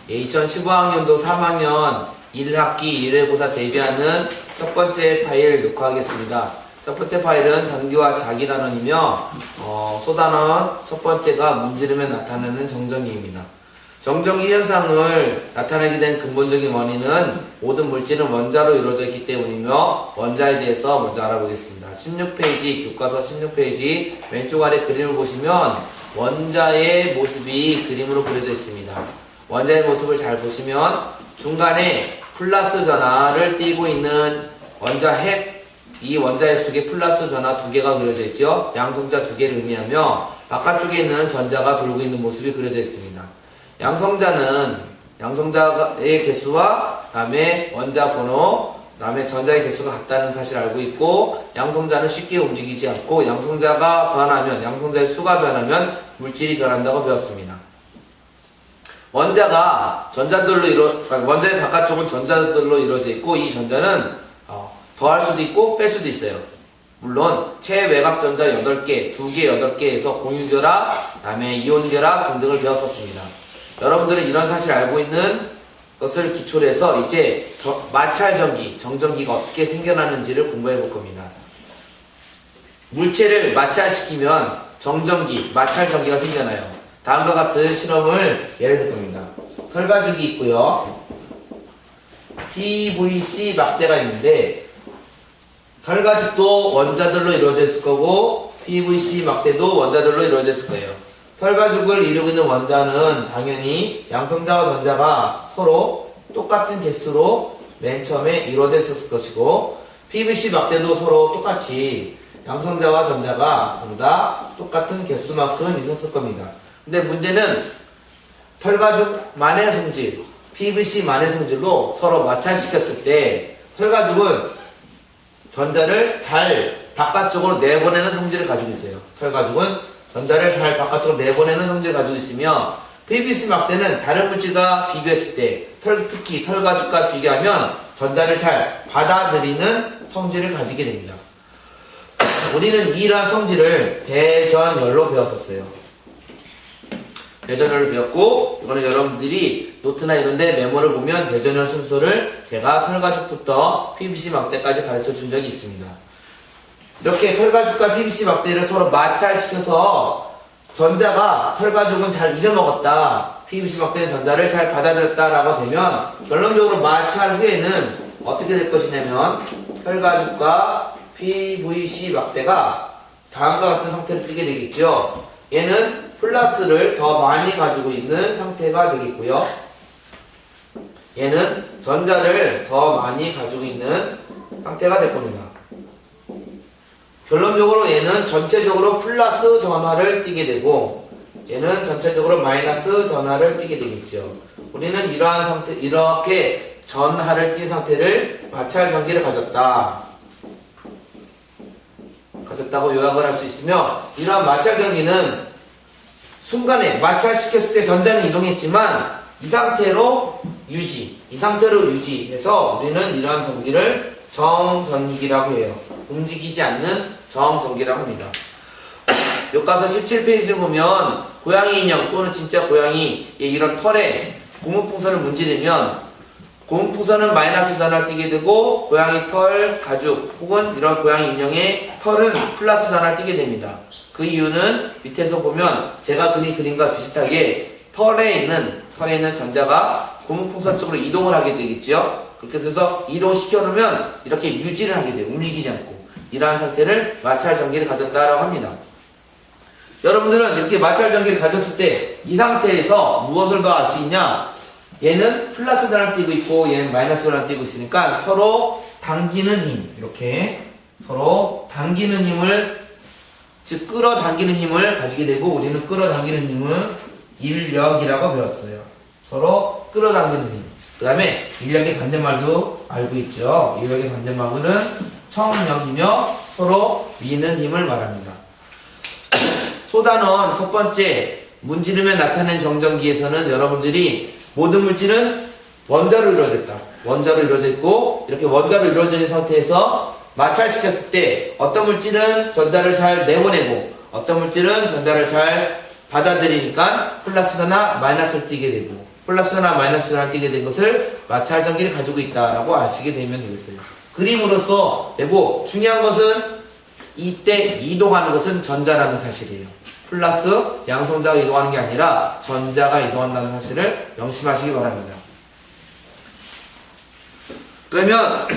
2015학년도 3학년 1학기 1회고사 대비하는 첫 번째 파일 녹화하겠습니다. 첫 번째 파일은 전기와 자기단원이며 소단원 첫 번째가 문지르면 나타나는 정전기입니다. 정전기 현상을 나타내게 된 근본적인 원인은 모든 물질은 원자로 이루어져 있기 때문이며 원자에 대해서 먼저 알아보겠습니다. 16페이지 교과서 16페이지 왼쪽 아래 그림을 보시면 원자의 모습이 그림으로 그려져 있습니다. 원자의 모습을 잘 보시면 중간에 플러스 전하를 띠고 있는 원자 핵, 이 원자핵 속에 플러스 전하 두 개가 그려져 있죠. 양성자 두 개를 의미하며 바깥쪽에 있는 전자가 돌고 있는 모습이 그려져 있습니다. 양성자는 양성자의 개수와 다음에 원자 번호, 다음에 전자의 개수가 같다는 사실을 알고 있고, 양성자는 쉽게 움직이지 않고 양성자가 변하면, 양성자의 수가 변하면 물질이 변한다고 배웠습니다. 원자가 전자들로 원자의 바깥쪽은 전자들로 이루어져 있고, 이 전자는 더할 수도 있고 뺄 수도 있어요. 물론 최외곽 전자 8개, 2개, 8개에서 공유결합, 다음에 이온결합 등등을 배웠었습니다. 여러분들은 이런 사실을 알고 있는 것을 기초로 해서 이제 마찰전기, 정전기가 어떻게 생겨나는지를 공부해 볼 겁니다. 물체를 마찰시키면 정전기, 마찰전기가 생겨나요. 다음과 같은 실험을 예를 들 겁니다. 털가죽이 있고요. PVC 막대가 있는데 털가죽도 원자들로 이루어져 있을 거고 PVC 막대도 원자들로 이루어져 있을 거예요. 털가죽을 이루고 있는 원자는 당연히 양성자와 전자가 서로 똑같은 개수로 맨 처음에 이루어져 있었을 것이고, PVC 막대도 서로 똑같이 양성자와 전자가 전부 다 똑같은 개수만큼 있었을 겁니다. 근데 문제는 털가죽만의 성질, PVC만의 성질로 서로 마찰시켰을 때 털가죽은 전자를 잘 바깥쪽으로 내보내는 성질을 가지고 있어요. 털가죽은 전자를 잘 바깥쪽으로 내보내는 성질을 가지고 있으며, PVC 막대는 다른 물질과 비교했을 때 특히 털가죽과 비교하면 전자를 잘 받아들이는 성질을 가지게 됩니다. 우리는 이러한 성질을 대전열로 배웠었어요. 대전열을 배웠고, 이거는 여러분들이 노트나 이런데 메모를 보면 대전열 순서를 제가 털가죽부터 PVC 막대까지 가르쳐 준 적이 있습니다. 이렇게 털가죽과 PVC 막대를 서로 마찰시켜서 전자가 털가죽은 잘 잊어먹었다, PVC 막대는 전자를 잘 받아들였다라고 되면 결론적으로 마찰 후에는 어떻게 될 것이냐면 털가죽과 PVC 막대가 다음과 같은 상태를 띠게 되겠죠. 얘는 플러스를 더 많이 가지고 있는 상태가 되겠고요. 얘는 전자를 더 많이 가지고 있는 상태가 될 겁니다. 결론적으로 얘는 전체적으로 플러스 전하를 띠게 되고, 얘는 전체적으로 마이너스 전하를 띠게 되겠죠. 우리는 이러한 상태, 이렇게 전하를 띈 상태를 마찰 전기를 가졌다고 요약을 할 수 있으며, 이러한 마찰 전기는 순간에 마찰시켰을 때 전자는 이동했지만 이 상태로 유지해서 우리는 이러한 전기를 정전기라고 해요. 움직이지 않는 정전기라고 합니다. 교과서 17페이지 보면 고양이 인형 또는 진짜 고양이 이런 털에 고무풍선을 문지르면 고무풍선은 마이너스 전하를 띠게 되고, 고양이 털, 가죽 혹은 이런 고양이 인형의 털은 플러스 전하를 띠게 됩니다. 그 이유는 밑에서 보면 제가 그린 그림과 비슷하게 털에 있는 전자가 고무풍선 쪽으로 이동을 하게 되겠죠. 그렇게 돼서 이동시켜 놓으면 이렇게 유지를 하게 돼요. 움직이지 않고. 이러한 상태를 마찰 전기를 가졌다라고 합니다. 여러분들은 이렇게 마찰 전기를 가졌을 때 이 상태에서 무엇을 더 알 수 있냐? 얘는 플러스 전하를 띠고 있고 얘는 마이너스 전하를 띠고 있으니까 서로 당기는 힘, 이렇게 서로 당기는 힘을, 즉 끌어당기는 힘을 가지게 되고, 우리는 끌어당기는 힘은 인력이라고 배웠어요. 서로 끌어당기는 힘. 그 다음에 인력의 반대말도 알고 있죠. 인력의 반대말은 청력이며 서로 미는 힘을 말합니다. 소단원 첫 번째 문지르면 나타낸 정전기에서는 여러분들이 모든 물질은 원자로 이루어졌다, 원자로 이루어져 있고, 이렇게 원자로 이루어져 있는 상태에서 마찰시켰을 때 어떤 물질은 전자를 잘 내보내고 어떤 물질은 전자를 잘 받아들이니까 플러스나 마이너스를 띠게 되고, 플러스 전화, 마이너스 전화를 띄게 된 것을 마찰 전기를 가지고 있다라고 아시게 되면 되겠어요. 그림으로써 되고 중요한 것은 이때 이동하는 것은 전자라는 사실이에요. 플러스 양성자가 이동하는 게 아니라 전자가 이동한다는 사실을 명심하시기 바랍니다. 그러면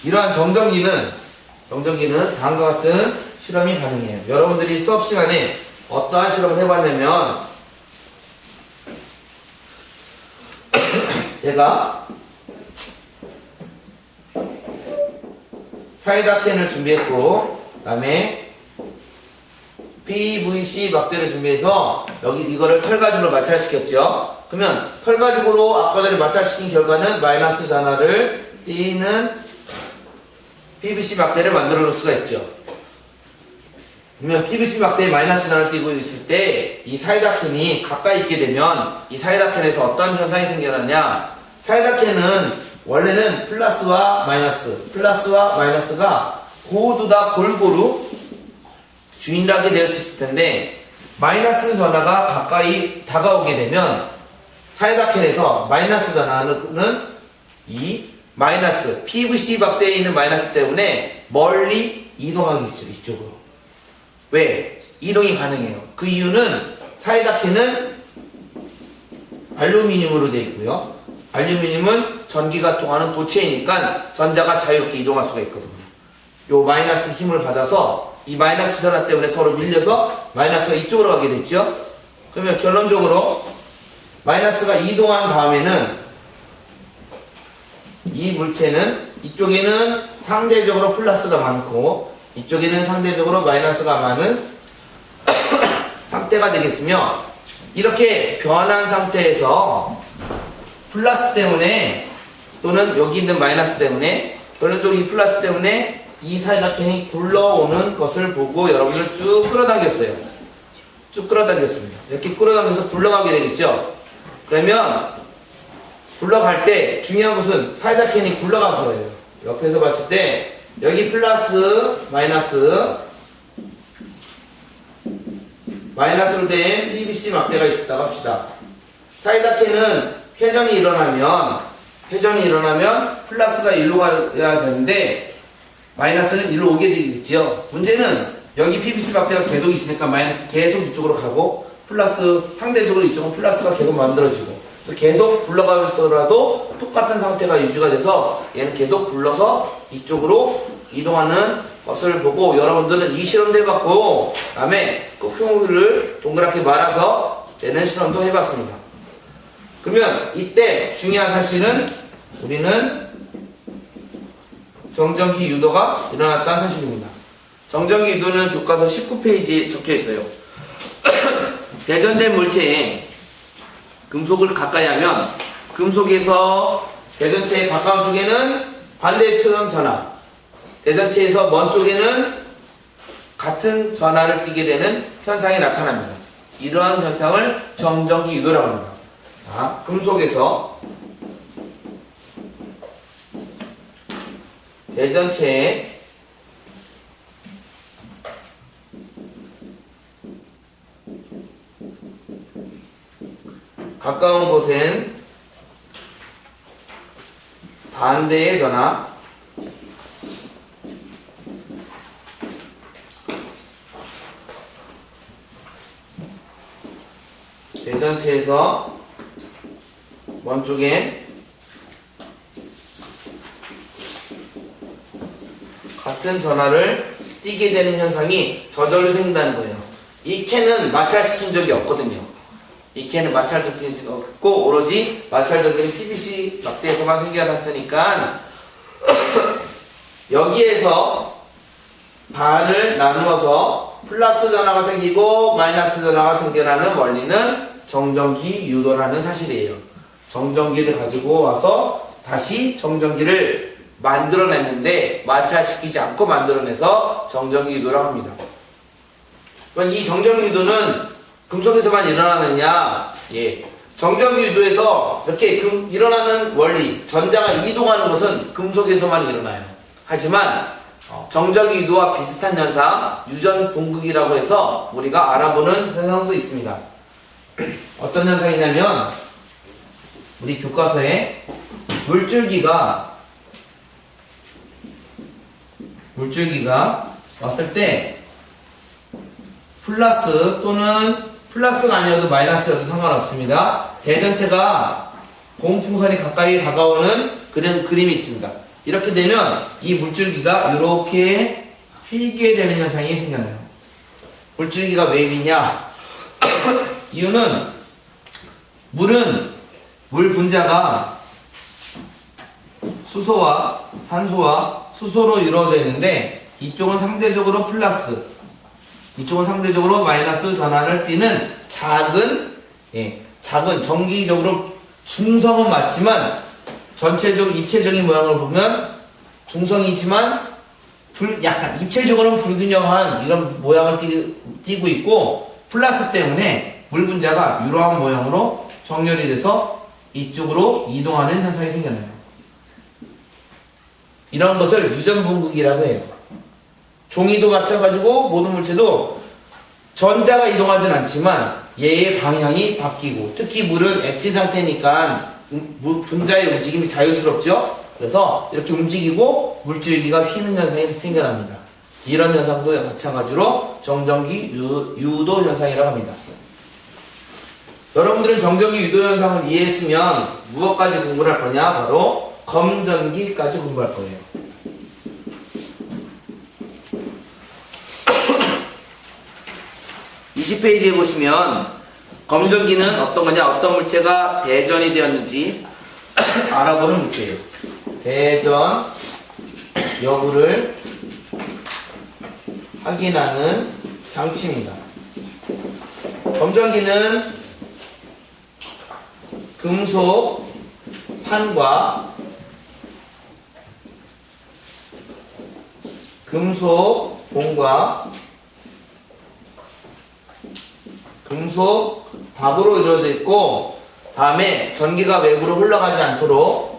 이러한 정전기는 다음과 같은 실험이 가능해요. 여러분들이 수업 시간에 어떠한 실험을 해봤냐면 제가 사이다 캔을 준비했고 그 다음에 PVC 막대를 준비해서 여기 이거를 털가죽으로 마찰시켰죠. 그러면 털가죽으로 아까 전에 마찰시킨 결과는 마이너스 전하를 띄는 PVC 막대를 만들어 놓을 수가 있죠. 그러면 PVC 막대에 마이너스 전하를 띄고 있을 때 이 사이다 캔이 가까이 있게 되면 이 사이다 캔에서 어떤 현상이 생겨나냐, 사이다 캔은 원래는 플러스와 마이너스가 모두 다 골고루 주인하게 되어 있을 텐데 마이너스 전하가 가까이 다가오게 되면 사이다 캔에서 마이너스 전하는 이 마이너스 PVC 막대에 있는 마이너스 때문에 멀리 이동하게 있죠. 이쪽으로. 왜? 이동이 가능해요. 그 이유는 사이다 캔은 알루미늄으로 되어 있고요. 알루미늄은 전기가 통하는 도체이니까 전자가 자유롭게 이동할 수가 있거든요. 요 마이너스 힘을 받아서 이 마이너스 전하 때문에 서로 밀려서 마이너스가 이쪽으로 가게 됐죠. 그러면 결론적으로 마이너스가 이동한 다음에는 이 물체는 이쪽에는 상대적으로 플러스가 많고 이쪽에는 상대적으로 마이너스가 많은 상태가 되겠으며, 이렇게 변한 상태에서 플러스 때문에 또는 여기 있는 마이너스 때문에 결론적으로 이 플러스 때문에 이 사이다 캔이 굴러오는 것을 보고 여러분들 쭉 끌어당겼어요. 쭉 끌어당겼습니다. 이렇게 끌어당겨서 굴러가게 되겠죠. 그러면 굴러갈 때 중요한 것은 사이다 캔이 굴러가서예요. 옆에서 봤을 때 여기 플러스 마이너스로 된 PVC 막대가 있었다고 합시다. 사이다 캔은 회전이 일어나면 플러스가 일로 가야 되는데 마이너스는 일로 오게 되겠죠. 문제는 여기 PVC 막대가 계속 있으니까 마이너스 계속 이쪽으로 가고 플러스 상대적으로 이쪽은 플러스가 계속 만들어지고, 그래서 계속 굴러가면서라도 똑같은 상태가 유지가 돼서 얘는 계속 굴러서 이쪽으로 이동하는 것을 보고 여러분들은 이 실험도 해봤고 그 다음에 꾹형을 동그랗게 말아서 내는 실험도 해봤습니다. 그러면 이때 중요한 사실은 우리는 정전기 유도가 일어났다는 사실입니다. 정전기 유도는 교과서 19페이지에 적혀 있어요. 대전된 물체에 금속을 가까이 하면 금속에서 대전체에 가까운 쪽에는 반대의 표현 전하, 대전체에서 먼 쪽에는 같은 전하를 띠게 되는 현상이 나타납니다. 이러한 현상을 정전기 유도라고 합니다. 자, 금속에서 대전체에 가까운 곳엔 반대의 전하, 대전체에서 먼 쪽엔 같은 전하를 띠게 되는 현상이 저절로 생긴다는 거예요. 이 캔은 마찰시킨 적이 없거든요. 이 캔은 마찰적인 적이 없고 오로지 마찰적인 PVC 막대에서만 생겨났으니까 여기에서 반을 나누어서 플러스 전하가 생기고 마이너스 전하가 생겨나는 원리는 정전기 유도라는 사실이에요. 정전기를 가지고 와서 다시 정전기를 만들어냈는데 마찰시키지 않고 만들어내서 정전기 유도라고 합니다. 그럼 이 정전기 유도는 금속에서만 일어나느냐? 예. 정전기 유도에서 이렇게 일어나는 원리, 전자가 이동하는 것은 금속에서만 일어나요. 하지만 정전기 유도와 비슷한 현상, 유전 분극이라고 해서 우리가 알아보는 현상도 있습니다. 어떤 현상이냐면 우리 교과서에 물줄기가 왔을 때 플러스 또는 플러스가 아니어도 마이너스여도 상관없습니다. 대전체가 공풍선이 가까이 다가오는 그런 그림이 있습니다. 이렇게 되면 이 물줄기가 이렇게 휘게 되는 현상이 생겨나요. 물줄기가 왜 휘냐? 이유는 물 분자가 수소와 산소와 수소로 이루어져 있는데 이쪽은 상대적으로 플러스, 이쪽은 상대적으로 마이너스 전환을 띠는 작은 정기적으로 중성은 맞지만 전체적 입체적인 모양을 보면 중성이지만 약간 입체적으로는 불균형한 이런 모양을 띠고 있고, 플러스 때문에 물 분자가 이러한 모양으로 정렬이 돼서 이쪽으로 이동하는 현상이 생겨나요. 이런 것을 유전분극이라고 해요. 종이도 마찬가지고 모든 물체도 전자가 이동하진 않지만 얘의 방향이 바뀌고, 특히 물은 액체 상태니까 분자의 움직임이 자유스럽죠. 그래서 이렇게 움직이고 물줄기가 휘는 현상이 생겨납니다. 이런 현상도 마찬가지로 정전기 유도 현상이라고 합니다. 여러분들은 정전기 유도 현상을 이해했으면 무엇까지 공부를 할 거냐? 바로 검전기까지 공부할 거예요. (20페이지에) 보시면 검전기는 어떤 거냐? 어떤 물체가 대전이 되었는지 알아보는 물체예요. 대전 여부를 확인하는 장치입니다. 검전기는 금속 판과 금속 봉과 금속 박으로 이루어져 있고, 다음에 전기가 외부로 흘러가지 않도록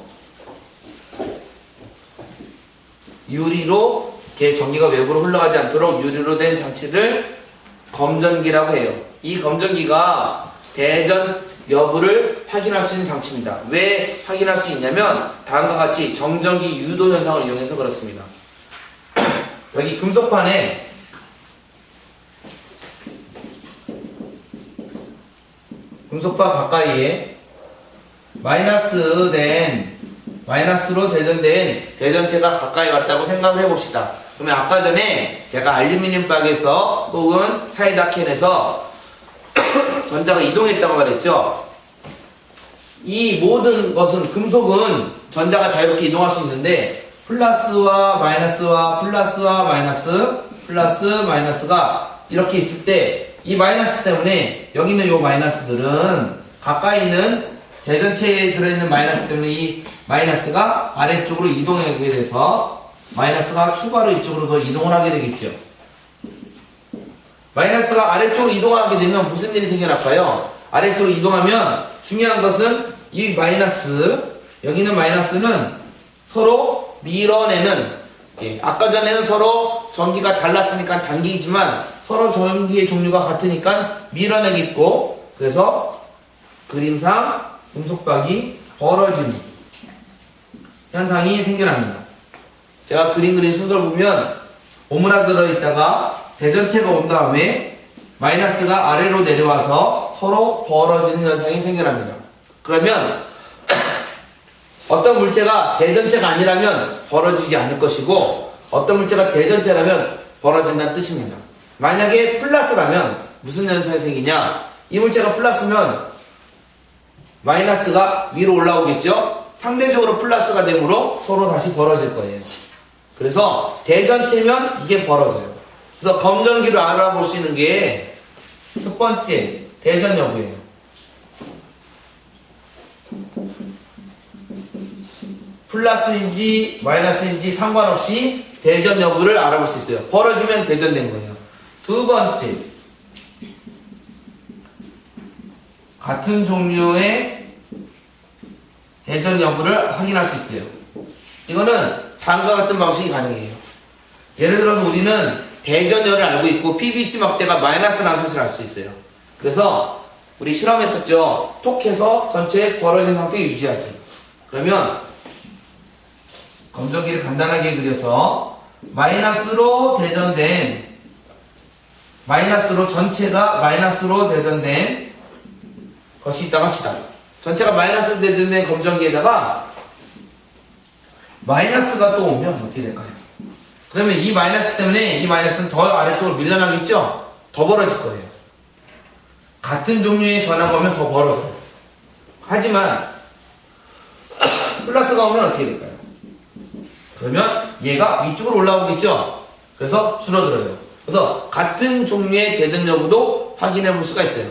유리로, 이렇게 전기가 외부로 흘러가지 않도록 유리로 된 장치를 검전기라고 해요. 이 검전기가 대전 여부를 확인할 수 있는 장치입니다. 왜 확인할 수 있냐면 다음과 같이 정전기 유도 현상을 이용해서 그렇습니다. 여기 금속판에 금속판 가까이에 마이너스로 대전된 대전체가 가까이 왔다고 생각을 해봅시다. 그러면 아까 전에 제가 알루미늄 박에서 혹은 사이다 캔에서 전자가 이동했다고 말했죠. 이 모든 것은, 금속은 전자가 자유롭게 이동할 수 있는데 플러스와 플러스 마이너스가 이렇게 있을 때 이 마이너스 때문에 여기 있는 이 마이너스들은 가까이 있는 대전체에 들어있는 마이너스 때문에 이 마이너스가 아래쪽으로 이동하게 돼서 마이너스가 추가로 이쪽으로 더 이동을 하게 되겠죠. 마이너스가 아래쪽으로 이동하게 되면 무슨 일이 생겨날까요? 아래쪽으로 이동하면 중요한 것은 이 마이너스, 여기 있는 마이너스는 서로 밀어내는, 아까 전에는 서로 전기가 달랐으니까 당기지만 서로 전기의 종류가 같으니까 밀어내겠고, 그래서 그림상 금속박이 벌어지는 현상이 생겨납니다. 제가 그린 순서를 보면 오므라 들어있다가 대전체가 온 다음에 마이너스가 아래로 내려와서 서로 벌어지는 현상이 생겨납니다. 그러면 어떤 물체가 대전체가 아니라면 벌어지지 않을 것이고, 어떤 물체가 대전체라면 벌어진다는 뜻입니다. 만약에 플러스라면 무슨 현상이 생기냐? 이 물체가 플러스면 마이너스가 위로 올라오겠죠? 상대적으로 플러스가 되므로 서로 다시 벌어질 거예요. 그래서 대전체면 이게 벌어져요. 그래서 검전기로 알아볼 수 있는 게 첫 번째, 대전 여부예요. 플러스인지 마이너스인지 상관없이 대전 여부를 알아볼 수 있어요. 벌어지면 대전된 거예요. 두 번째, 같은 종류의 대전 여부를 확인할 수 있어요. 이거는 다음과 같은 방식이 가능해요. 예를 들어서 우리는 대전열을 알고 있고 PVC 막대가 마이너스라는 사실을 알 수 있어요. 그래서 우리 실험했었죠. 톡해서 전체 벌어진 상태 유지하기. 그러면 검정기를 간단하게 그려서 마이너스로 전체가 마이너스로 대전된 것이 있다고 합시다. 전체가 마이너스로 대전된 검정기에다가 마이너스가 또 오면 어떻게 될까요? 그러면 이 마이너스 때문에 이 마이너스는 더 아래쪽으로 밀려나겠죠? 더 벌어질 거예요. 같은 종류의 전화가 오면 더 벌어져요. 하지만 플러스가 오면 어떻게 될까요? 그러면 얘가 위쪽으로 올라오겠죠? 그래서 줄어들어요. 그래서 같은 종류의 대전 여부도 확인해 볼 수가 있어요.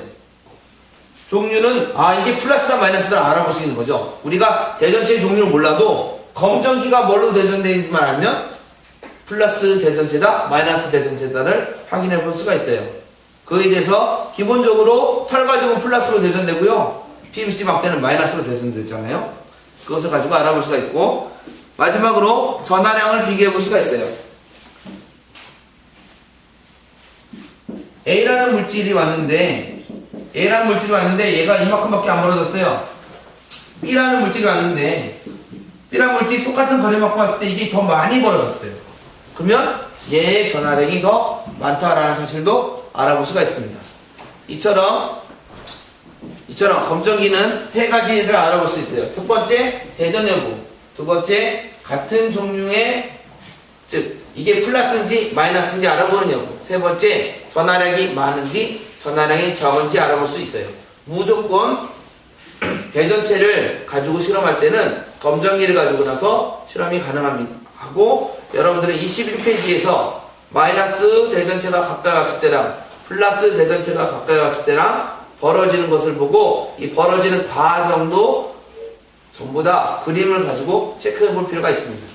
종류는 이게 플러스다 마이너스다 알아볼 수 있는 거죠. 우리가 대전체의 종류를 몰라도 검정기가 뭘로 대전되는지만 알면 플러스 대전체다 마이너스 대전체다를 확인해 볼 수가 있어요. 그에 대해서 기본적으로 털 가지고 플러스로 대전되고요, PVC 막대는 마이너스로 대전되잖아요. 그것을 가지고 알아볼 수가 있고, 마지막으로 전하량을 비교해 볼 수가 있어요. A라는 물질이 왔는데 얘가 이만큼밖에 안 벌어졌어요. B라는 물질이 왔는데 B라는 물질이 똑같은 거리만큼 왔을 때 이게 더 많이 벌어졌어요. 그러면 얘의 전하량이 더 많다라는 사실도 알아볼 수가 있습니다. 이처럼 검정기는 세 가지를 알아볼 수 있어요. 첫 번째, 대전 여부. 두 번째, 같은 종류의, 즉 이게 플러스인지 마이너스인지 알아보는 여부. 세 번째, 전하량이 많은지 전하량이 적은지 알아볼 수 있어요. 무조건 대전체를 가지고 실험할 때는 검정기를 가지고 나서 실험이 가능하고, 여러분들은 21페이지에서 마이너스 대전체가 가까이 왔을 때랑 플러스 대전체가 가까이 왔을 때랑 벌어지는 것을 보고, 이 벌어지는 과정도 전부 다 그림을 가지고 체크해 볼 필요가 있습니다.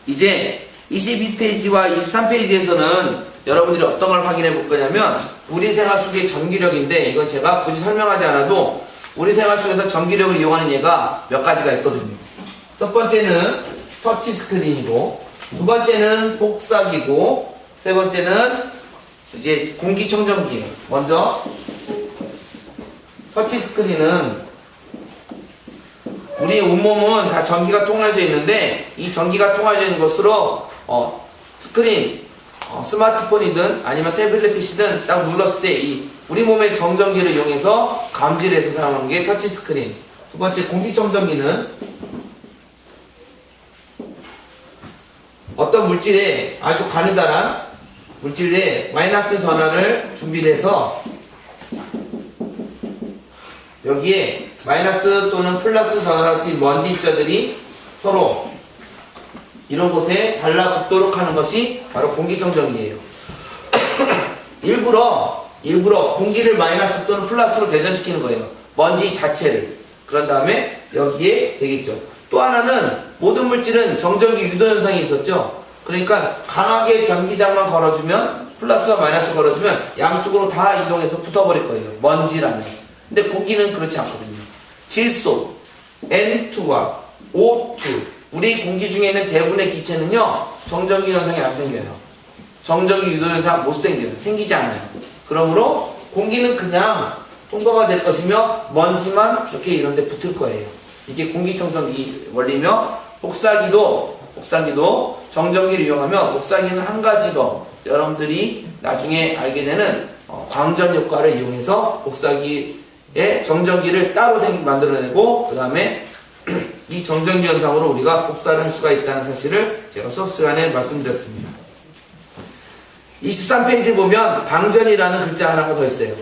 이제 22페이지와 23페이지에서는 여러분들이 어떤 걸 확인해 볼 거냐면, 우리 생활 속의 전기력인데, 이건 제가 굳이 설명하지 않아도 우리 생활 속에서 전기력을 이용하는 예가 몇 가지가 있거든요. 첫 번째는 터치 스크린이고, 두 번째는 복사기고, 세 번째는 이제 공기청정기예요. 먼저 터치 스크린은 우리 온몸은 다 전기가 통해져 있는데, 이 전기가 통해져 있는 것으로 스크린, 스마트폰이든 아니면 태블릿 PC든 딱 눌렀을 때 이 우리 몸의 정전기를 이용해서 감지를 해서 사용하는 게 터치 스크린. 두 번째, 공기청정기는 어떤 물질에, 아주 가느다란 물질에 마이너스 전하를 준비를 해서 여기에 마이너스 또는 플러스 전하 같은 먼지 입자들이 서로 이런 곳에 달라붙도록 하는 것이 바로 공기청정기예요. 일부러 공기를 마이너스 또는 플러스로 대전시키는 거예요. 먼지 자체를. 그런 다음에 여기에 되겠죠. 또 하나는 모든 물질은 정전기 유도 현상이 있었죠. 그러니까 강하게 전기장만 걸어주면, 플러스와 마이너스 걸어주면 양쪽으로 다 이동해서 붙어버릴 거예요. 먼지라는. 근데 공기는 그렇지 않거든요. 질소, N2와 O2, 우리 공기 중에 있는 대부분의 기체는요, 정전기 현상이 안 생겨요. 정전기 유도 현상 못 생겨요. 생기지 않아요. 그러므로 공기는 그냥 통과가 될 것이며, 먼지만 이렇게 이런 데 붙을 거예요. 이게 공기청정기 원리며, 복사기도 정전기를 이용하며, 복사기는 한 가지 더 여러분들이 나중에 알게 되는 광전 효과를 이용해서 복사기의 정전기를 따로 만들어내고, 그 다음에 이 정전기 현상으로 우리가 복사를 할 수가 있다는 사실을 제가 수업 시간에 말씀드렸습니다. 23페이지 보면 방전이라는 글자 하나가 더 있어요.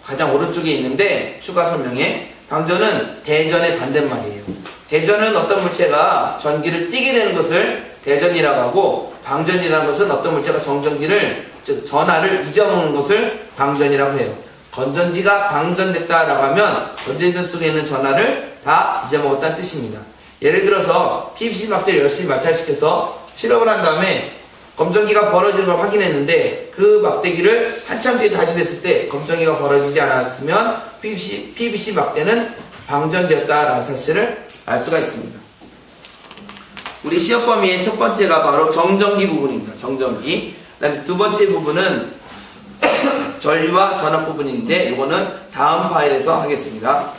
가장 오른쪽에 있는데 추가 설명에, 방전은 대전의 반대말이에요. 대전은 어떤 물체가 전기를 띠게 되는 것을 대전이라고 하고, 방전이라는 것은 어떤 물체가 정전기를, 즉 전하를 잊어먹는 것을 방전이라고 해요. 건전지가 방전됐다라고 하면 건전지 속에 있는 전하를 다 잊어먹었다는 뜻입니다. 예를 들어서 PVC 막대를 열심히 마찰시켜서 실험을 한 다음에 검정기가 벌어지는 걸 확인했는데, 그 막대기를 한참 뒤에 다시 댔을 때 검정기가 벌어지지 않았으면 PVC 막대는 방전되었다라는 사실을 알 수가 있습니다. 우리 시험 범위의 첫 번째가 바로 정전기 부분입니다. 정전기. 그 다음에 두 번째 부분은 전류와 전압 부분인데 이거는 다음 파일에서 하겠습니다.